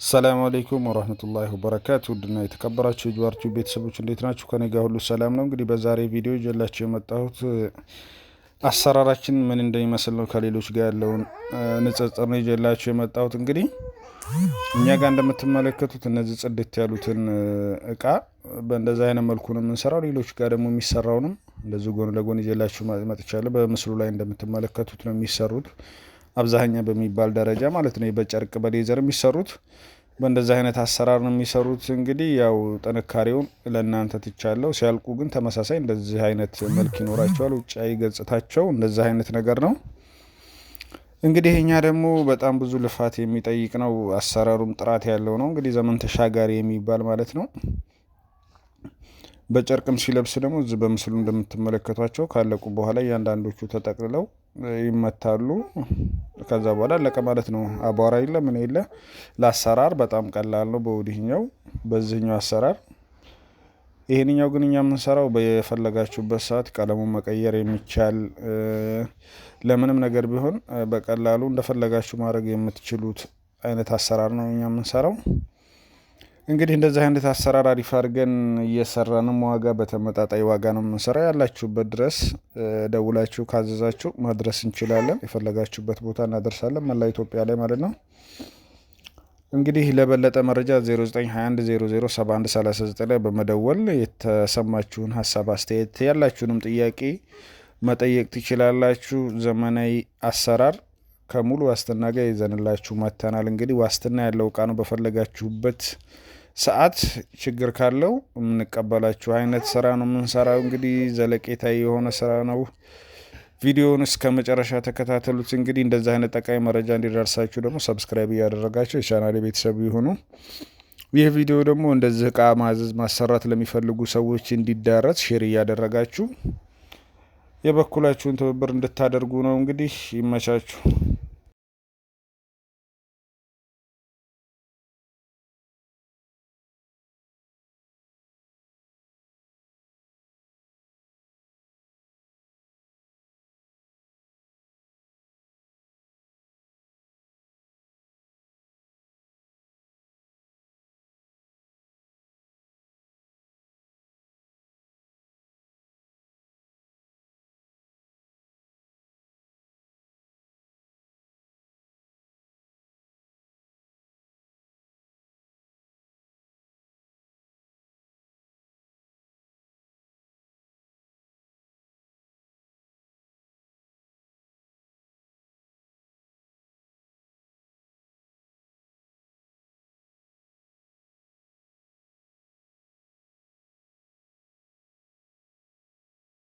ሰላም አለይኩም ወራህመቱላሂ ወበረካቱ ውድና የተከበራችሁ የጅዋርቱ ቤተሰቦች እንዴት ናችሁ? ከኔ ጋር ሁሉ ሰላም ነው። እንግዲህ በዛሬ ቪዲዮ ይዤላችሁ የመጣሁት አሰራራችን ምን እንደሚመስል ነው። ከሌሎች ጋር ያለውን ንጽጽር ነው ይዤላችሁ የመጣሁት። እንግዲህ እኛ ጋር እንደምትመለከቱት እነዚህ ጽድት ያሉትን እቃ በእንደዛ አይነት መልኩ ነው የምንሰራው። ሌሎች ጋር ደግሞ የሚሰራውንም እንደዚህ ጎን ለጎን ይዤላችሁ መጥቻለሁ። በምስሉ ላይ እንደምትመለከቱት ነው የሚሰሩት አብዛኛ በሚባል ደረጃ ማለት ነው። በጨርቅ በሌዘር የሚሰሩት በእንደዚህ አይነት አሰራር ነው የሚሰሩት። እንግዲህ ያው ጥንካሬውን ለእናንተ ትቻለሁ። ሲያልቁ ግን ተመሳሳይ እንደዚህ አይነት መልክ ይኖራቸዋል። ውጫዊ ገጽታቸው እንደዚህ አይነት ነገር ነው። እንግዲህ እኛ ደግሞ በጣም ብዙ ልፋት የሚጠይቅ ነው። አሰራሩም ጥራት ያለው ነው። እንግዲህ ዘመን ተሻጋሪ የሚባል ማለት ነው። በጨርቅም ሲለብስ ደግሞ እዚህ በምስሉ እንደምትመለከቷቸው ካለቁ በኋላ እያንዳንዶቹ ተጠቅልለው ይመታሉ። ከዛ በኋላ አለቀ ማለት ነው። አቧራ የለ ምን የለ። ለአሰራር በጣም ቀላል ነው በወዲህኛው በዚህኛው አሰራር። ይሄንኛው ግን እኛ የምንሰራው በየፈለጋችሁበት ሰዓት ቀለሙን መቀየር የሚቻል ለምንም ነገር ቢሆን በቀላሉ እንደፈለጋችሁ ማድረግ የምትችሉት አይነት አሰራር ነው እኛ የምንሰራው። እንግዲህ እንደዚህ አይነት አሰራር አሪፍ አድርገን እየሰራንም ዋጋ በተመጣጣኝ ዋጋ ነው የምንሰራ። ያላችሁበት ድረስ ደውላችሁ ካዘዛችሁ ማድረስ እንችላለን። የፈለጋችሁበት ቦታ እናደርሳለን፣ መላ ኢትዮጵያ ላይ ማለት ነው። እንግዲህ ለበለጠ መረጃ 0921007139 ላይ በመደወል የተሰማችሁን ሀሳብ አስተያየት፣ ያላችሁንም ጥያቄ መጠየቅ ትችላላችሁ። ዘመናዊ አሰራር ከሙሉ ዋስትና ጋር ይዘንላችሁ መጥተናል። እንግዲህ ዋስትና ያለው እቃ ነው። በፈለጋችሁበት ሰዓት ችግር ካለው የምንቀበላችሁ አይነት ስራ ነው የምንሰራው። እንግዲህ ዘለቄታዊ የሆነ ስራ ነው። ቪዲዮውን እስከ መጨረሻ ተከታተሉት። እንግዲህ እንደዚህ አይነት ጠቃሚ መረጃ እንዲደርሳችሁ ደግሞ ሰብስክራይብ እያደረጋችሁ የቻናሌ ቤተሰብ ይሁኑ። ይህ ቪዲዮ ደግሞ እንደዚህ እቃ ማዘዝ ማሰራት ለሚፈልጉ ሰዎች እንዲዳረስ ሼር እያደረጋችሁ የበኩላችሁን ትብብር እንድታደርጉ ነው። እንግዲህ ይመቻችሁ።